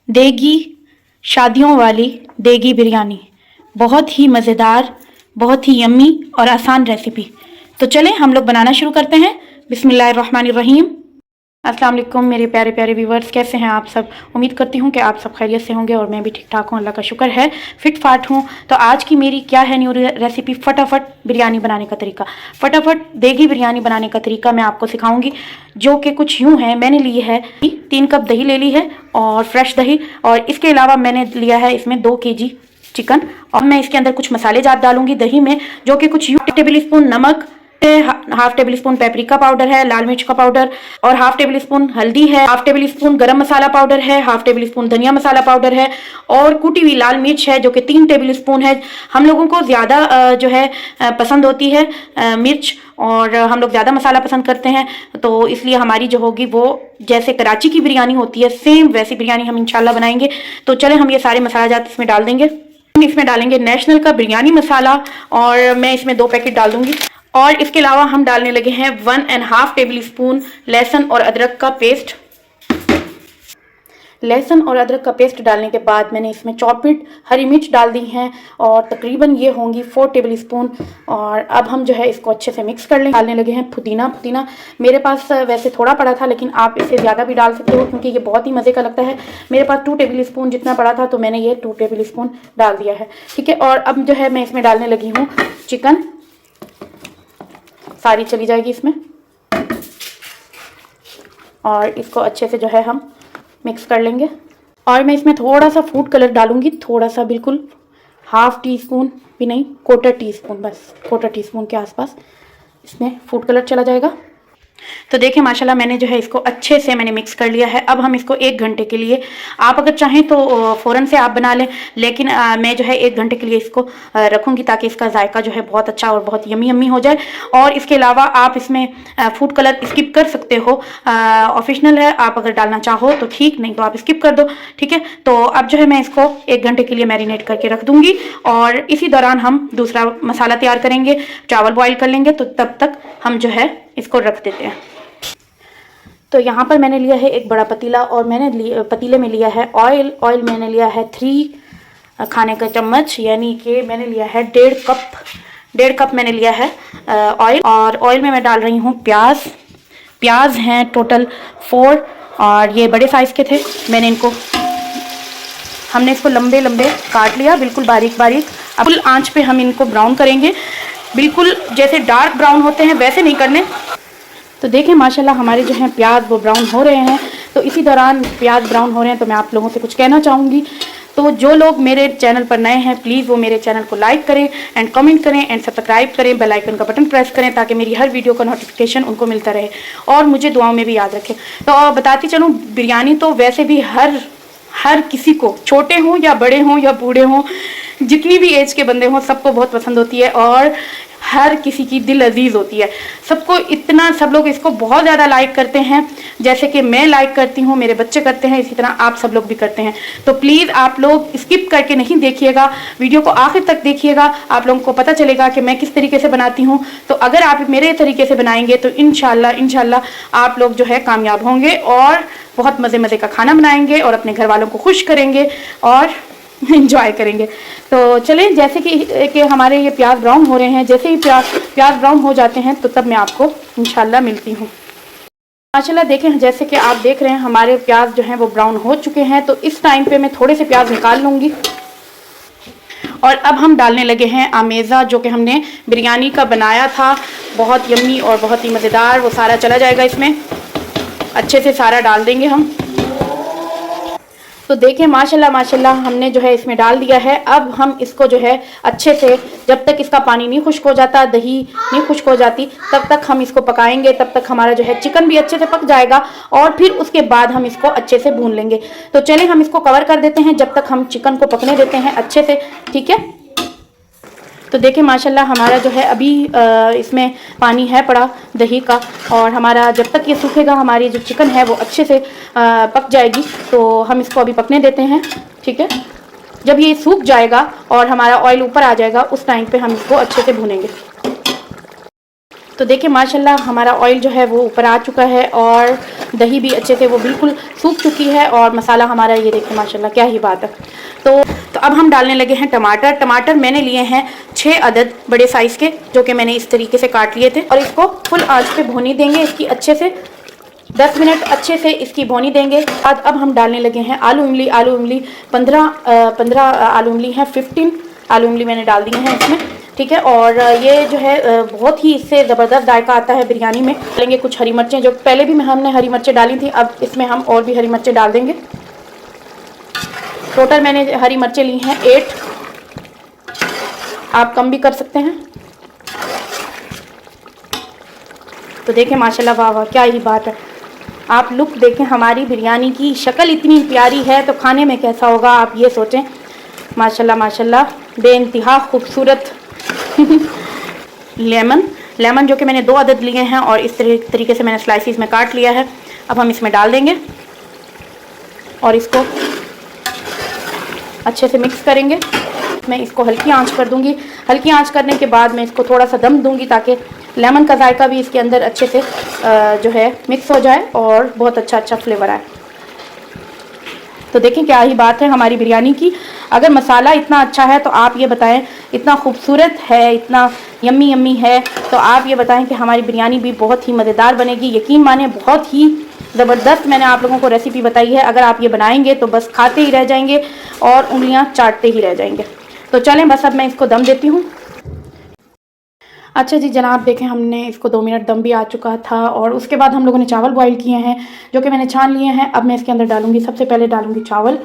देगी शादियों वाली देगी बिरयानी, बहुत ही मज़ेदार, बहुत ही यम्मी और आसान रेसिपी। तो चलें हम लोग बनाना शुरू करते हैं। बिस्मिल्लाहिर्रहमानिर्रहीम। अस्सलाम वालेकुम मेरे प्यारे प्यारे व्यूवर्स, कैसे हैं आप सब? उम्मीद करती हूँ कि आप सब खैरियत से होंगे और मैं भी ठीक ठाक हूँ, अल्लाह का शुक्र है, फिट फाट हूँ। तो आज की मेरी क्या है न्यू रेसिपी, फटाफट बिरयानी बनाने का तरीका, फटाफट देगी बिरयानी बनाने का तरीका मैं आपको सिखाऊंगी, जो कि कुछ यूँ है। मैंने ली है 3 कप दही ले ली है और फ्रेश दही, और इसके अलावा मैंने लिया है इसमें 2 kg चिकन, और मैं इसके अंदर कुछ मसाले जात डालूंगी दही में, जो कि कुछ यूँ टेबल स्पून नमक, half table spoon paprika powder है, लाल मिर्च का पाउडर, और हाफ टेबल स्पून हल्दी है, हाफ टेबल स्पून गरम मसाला पाउडर है, हाफ टेबल स्पून धनिया मसाला पाउडर है, और कुटी हुई लाल मिर्च है जो कि 3 टेबल स्पून है। हम लोगों को ज़्यादा जो है पसंद होती है मिर्च, और हम लोग ज़्यादा मसाला पसंद करते हैं, तो इसलिए हमारी जो होगी वो जैसे कराची की बिरयानी होती है सेम वैसी बिरयानी हम इंशाल्लाह बनाएंगे। तो चले हम ये सारे मसाला जात इसमें डाल देंगे। इसमें डालेंगे नेशनल का बिरयानी मसाला, और मैं इसमें 2 पैकेट डाल दूंगी। और इसके अलावा हम डालने लगे हैं 1.5 टेबल स्पून लहसुन और अदरक का पेस्ट। लहसुन और अदरक का पेस्ट डालने के बाद मैंने इसमें चॉप्ड हरी मिर्च डाल दी हैं, और तकरीबन ये होंगी 4 टेबल स्पून। और अब हम जो है इसको अच्छे से मिक्स कर लेंगे। डालने लगे हैं पुदीना मेरे पास वैसे थोड़ा पड़ा था, लेकिन आप इससे ज़्यादा भी डाल सकते हो क्योंकि ये बहुत ही मज़े का लगता है। मेरे पास 2 टेबल स्पून जितना पड़ा था, तो मैंने ये 2 टेबल स्पून डाल दिया है, ठीक है। और अब जो है मैं इसमें डालने लगी हूँ चिकन, सारी चली जाएगी इसमें, और इसको अच्छे से जो है हम मिक्स कर लेंगे। और मैं इसमें थोड़ा सा फूड कलर डालूंगी, थोड़ा सा, बिल्कुल हाफ टी स्पून भी नहीं, 1/4 टीस्पून, बस 1/4 टीस्पून के आसपास इसमें फूड कलर चला जाएगा। तो देखिए माशाल्लाह मैंने जो है इसको अच्छे से मैंने मिक्स कर लिया है। अब हम इसको 1 घंटे के लिए, आप अगर चाहें तो फ़ौरन से आप बना लें, लेकिन मैं जो है 1 घंटे के लिए इसको रखूँगी ताकि इसका जायका जो है बहुत अच्छा और बहुत यम्मी यम्मी हो जाए। और इसके अलावा आप इसमें फूड कलर स्किप कर सकते हो, ऑप्शनल है, आप अगर डालना चाहो तो ठीक, नहीं तो आप स्किप कर दो, ठीक है। तो अब जो है मैं इसको 1 घंटे के लिए मैरिनेट करके रख दूँगी, और इसी दौरान हम दूसरा मसाला तैयार करेंगे, चावल बॉयल कर लेंगे। तो तब तक हम जो है इसको रख देते हैं। तो यहाँ पर मैंने लिया है एक बड़ा पतीला, और मैंने पतीले में लिया है ऑयल मैंने लिया है 3 खाने का चम्मच, यानी कि मैंने लिया है 1.5 कप मैंने लिया है ऑयल। और ऑयल में मैं डाल रही हूँ प्याज हैं टोटल 4, और ये बड़े साइज़ के थे। हमने इसको लंबे लंबे काट लिया, बिल्कुल बारीक बारीक। अब फुल आंच पे हम इनको ब्राउन करेंगे, बिल्कुल जैसे डार्क ब्राउन होते हैं वैसे नहीं करने। तो देखें माशाल्लाह हमारे जो हैं प्याज वो ब्राउन हो रहे हैं। तो इसी दौरान प्याज ब्राउन हो रहे हैं तो मैं आप लोगों से कुछ कहना चाहूँगी। तो जो लोग मेरे चैनल पर नए हैं, प्लीज़ वो मेरे चैनल को लाइक करें एंड कमेंट करें एंड सब्सक्राइब करें, बेल आइकन का बटन प्रेस करें ताकि मेरी हर वीडियो का नोटिफिकेशन उनको मिलता रहे, और मुझे दुआओं में भी याद रखें। तो बताती चलूँ, बिरयानी तो वैसे भी हर किसी को, छोटे हों या बड़े हों या बूढ़े हों, जितनी भी एज के बंदे हों, सबको बहुत पसंद होती है, और हर किसी की दिल अजीज़ होती है। सब लोग इसको बहुत ज़्यादा लाइक करते हैं, जैसे कि मैं लाइक करती हूँ, मेरे बच्चे करते हैं, इसी तरह आप सब लोग भी करते हैं। तो प्लीज़ आप लोग स्किप करके नहीं देखिएगा, वीडियो को आखिर तक देखिएगा, आप लोगों को पता चलेगा कि मैं किस तरीके से बनाती हूँ। तो अगर आप मेरे तरीके से बनाएंगे तो इंशाल्लाह आप लोग जो है कामयाब होंगे, और बहुत मज़े का खाना बनाएंगे, और अपने घर वालों को खुश करेंगे और इंजॉय करेंगे। तो चलें, जैसे कि हमारे ये प्याज ब्राउन हो रहे हैं, जैसे ही प्याज ब्राउन हो जाते हैं तो तब मैं आपको इंशाल्लाह मिलती हूँ। माशाल्लाह देखें, जैसे कि आप देख रहे हैं हमारे प्याज जो हैं वो ब्राउन हो चुके हैं। तो इस टाइम पे मैं थोड़े से प्याज निकाल लूँगी, और अब हम डालने लगे हैं आमेज़ा, जो कि हमने बिरयानी का बनाया था, बहुत यम्मी और बहुत ही मज़ेदार। वो सारा चला जाएगा इसमें, अच्छे से सारा डाल देंगे हम। तो देखें माशाल्लाह हमने जो है इसमें डाल दिया है। अब हम इसको जो है अच्छे से, जब तक इसका पानी नहीं खुश्क हो जाता, दही नहीं खुश्क हो जाती, तब तक हम इसको पकाएंगे। तब तक हमारा जो है चिकन भी अच्छे से पक जाएगा, और फिर उसके बाद हम इसको अच्छे से भून लेंगे। तो चलें हम इसको कवर कर देते हैं, जब तक हम चिकन को पकने देते हैं अच्छे से, ठीक है। तो देखिए माशाल्लाह हमारा जो है अभी इसमें पानी है पड़ा दही का, और हमारा जब तक ये सूखेगा हमारी जो चिकन है वो अच्छे से पक जाएगी। तो हम इसको अभी पकने देते हैं, ठीक है। जब ये सूख जाएगा और हमारा ऑयल ऊपर आ जाएगा, उस टाइम पे हम इसको अच्छे से भूनेंगे। तो देखिए माशाल्लाह हमारा ऑयल जो है वो ऊपर आ चुका है और दही भी अच्छे से वो बिल्कुल सूख चुकी है और मसाला हमारा ये देखिए माशाल्लाह क्या ही बात है। तो अब हम डालने लगे हैं टमाटर। टमाटर मैंने लिए हैं 6 अदद बड़े साइज़ के, जो कि मैंने इस तरीके से काट लिए थे और इसको फुल आंच पे भूनी देंगे इसकी अच्छे से 10 मिनट अच्छे से इसकी भूनी देंगे। बाद अब हम डालने लगे हैं आलू इमली। आलू इमली 15 आलू इमली हैं, 15 आलू इमली मैंने डाल दिए हैं इसमें, ठीक है। और ये जो है बहुत ही इससे ज़बरदस्त जायका आता है बिरयानी में। डालेंगे कुछ हरी मिर्चें, जो पहले भी हमने हरी मिर्चें डाली थी, अब इसमें हम और भी हरी मिर्चें डाल देंगे। टोटल मैंने हरी मिर्चें ली हैं 8, आप कम भी कर सकते हैं। तो देखें माशाल्लाह, वाह वाह क्या ही बात है। आप लुक देखें, हमारी बिरयानी की शक्ल इतनी प्यारी है तो खाने में कैसा होगा आप ये सोचें। माशाल्लाह माशाल्लाह बेइंतहा खूबसूरत। लेमन जो कि मैंने 2 अदद लिए हैं और इस तरीके से मैंने स्लाइसिस में काट लिया है। अब हम इसमें डाल देंगे और इसको अच्छे से मिक्स करेंगे। मैं इसको हल्की आंच कर दूंगी। हल्की आंच करने के बाद मैं इसको थोड़ा सा दम दूंगी ताकि लेमन का जायका भी इसके अंदर अच्छे से जो है मिक्स हो जाए और बहुत अच्छा फ्लेवर आए। तो देखें क्या ही बात है हमारी बिरयानी की। अगर मसाला इतना अच्छा है तो आप ये बताएं, इतना खूबसूरत है, इतना यम्मी यम्मी है, तो आप ये बताएं कि हमारी बिरयानी भी बहुत ही मज़ेदार बनेगी। यकीन माने बहुत ही ज़बरदस्त मैंने आप लोगों को रेसिपी बताई है। अगर आप ये बनाएंगे तो बस खाते ही रह जाएंगे और उंगलियां चाटते ही रह जाएंगे। तो चलें बस अब मैं इसको दम देती हूँ। अच्छा जी जनाब, देखें हमने इसको 2 मिनट दम भी आ चुका था और उसके बाद हम लोगों ने चावल बॉईल किए हैं जो कि मैंने छान लिए हैं। अब मैं इसके अंदर डालूंगी, सबसे पहले डालूंगी चावल।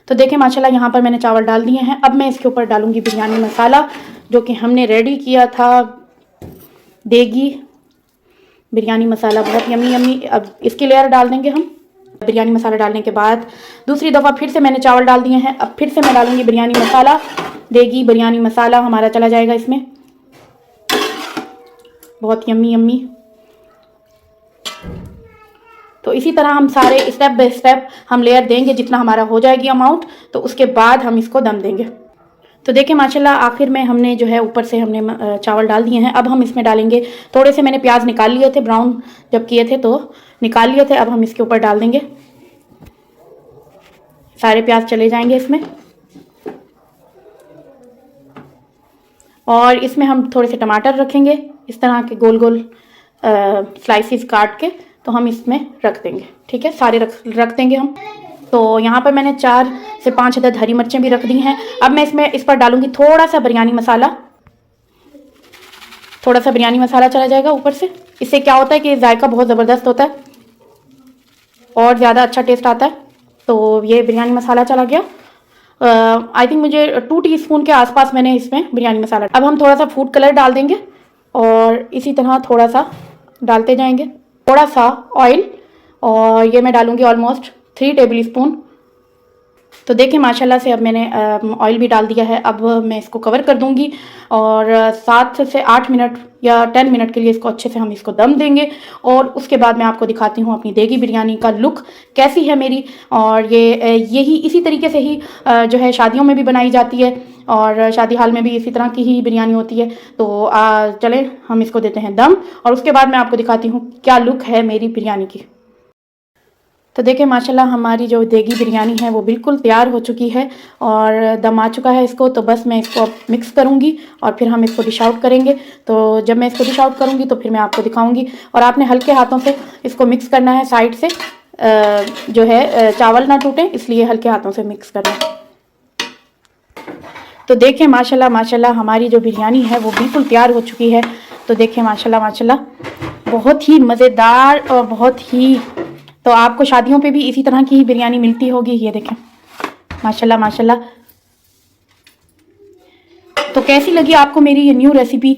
तो देखें माशाल्लाह यहाँ पर मैंने चावल डाल दिए हैं। अब मैं इसके ऊपर डालूंगी बिरयानी मसाला जो कि हमने रेडी किया था, देगी बिरयानी मसाला, बहुत यम्मी यम्मी। अब इसकी लेयर डाल देंगे हम। बिरयानी मसाला डालने के बाद दूसरी दफ़ा फिर से मैंने चावल डाल दिए हैं। अब फिर से मैं डालूंगी बिरयानी मसाला, देगी बिरयानी मसाला हमारा चला जाएगा इसमें, बहुत यम्मी यम्मी। तो इसी तरह हम सारे स्टेप बाय स्टेप हम लेयर देंगे, जितना हमारा हो जाएगी अमाउंट, तो उसके बाद हम इसको दम देंगे। तो देखिए माशाल्लाह आखिर में हमने जो है ऊपर से हमने चावल डाल दिए हैं। अब हम इसमें डालेंगे, थोड़े से मैंने प्याज निकाल लिए थे, ब्राउन जब किए थे तो निकाल लिए थे। अब हम इसके ऊपर डाल देंगे, सारे प्याज चले जाएंगे इसमें। और इसमें हम थोड़े से टमाटर रखेंगे इस तरह के गोल गोल स्लाइसिस काट के, तो हम इसमें रख देंगे, ठीक है, सारे रख देंगे हम। तो यहाँ पर मैंने 4 से 5 अदद हरी मिर्चें भी रख दी हैं। अब मैं इस पर डालूंगी थोड़ा सा बिरयानी मसाला, थोड़ा सा बिरयानी मसाला चला जाएगा ऊपर से। इससे क्या होता है कि जायका बहुत ज़बरदस्त होता है और ज़्यादा अच्छा टेस्ट आता है। तो ये बिरयानी मसाला चला गया। आई थिंक मुझे 2 टीस्पून के आसपास मैंने इसमें बिरयानी मसाला। अब हम थोड़ा सा फूड कलर डाल देंगे और इसी तरह थोड़ा सा डालते जाएंगे, थोड़ा सा ऑयल, और ये मैं डालूंगी ऑलमोस्ट 3 टेबल स्पून। तो देखिए माशाल्लाह से अब मैंने ऑयल भी डाल दिया है। अब मैं इसको कवर कर दूंगी और 7 से 8 मिनट या 10 मिनट के लिए इसको अच्छे से हम इसको दम देंगे। और उसके बाद मैं आपको दिखाती हूँ अपनी देगी बिरयानी का लुक कैसी है मेरी। और यही इसी तरीके से ही जो है शादियों में भी बनाई जाती है और शादी हाल में भी इसी तरह की ही बिरयानी होती है। तो चलें हम इसको देते हैं दम और उसके बाद मैं आपको दिखाती हूँ क्या लुक है मेरी बिरयानी की। तो देखिए माशाल्लाह हमारी जो देगी बिरयानी है वो बिल्कुल तैयार हो चुकी है और दम आ चुका है इसको। तो बस मैं इसको अब मिक्स करूँगी और फिर हम इसको डिश आउट करेंगे। तो जब मैं इसको डिश आउट करूँगी तो फिर मैं आपको दिखाऊँगी। और आपने हल्के हाथों से इसको मिक्स करना है, साइड से जो है चावल ना टूटे, इसलिए हल्के हाथों से मिक्स करना है। तो देखिए माशाल्लाह माशाल्लाह हमारी जो बिरयानी है वो बिल्कुल तैयार हो चुकी है। तो देखिए माशाल्लाह माशाल्लाह बहुत ही मज़ेदार और बहुत ही, तो आपको शादियों पे भी इसी तरह की ही बिरयानी मिलती होगी। ये देखें माशाल्लाह माशाल्लाह। तो कैसी लगी आपको मेरी ये न्यू रेसिपी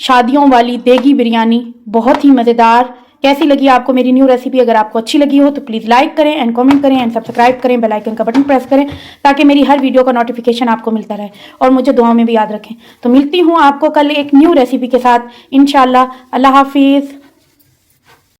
शादियों वाली देगी बिरयानी, बहुत ही मज़ेदार। कैसी लगी आपको मेरी न्यू रेसिपी? अगर आपको अच्छी लगी हो तो प्लीज़ लाइक करें एंड कमेंट करें एंड सब्सक्राइब करें, बेल आइकन का बटन प्रेस करें ताकि मेरी हर वीडियो का नोटिफिकेशन आपको मिलता रहे। और मुझे दुआ में भी याद रखें। तो मिलती हूँ आपको कल एक न्यू रेसिपी के साथ इंशाल्लाह। अल्लाह हाफिज़।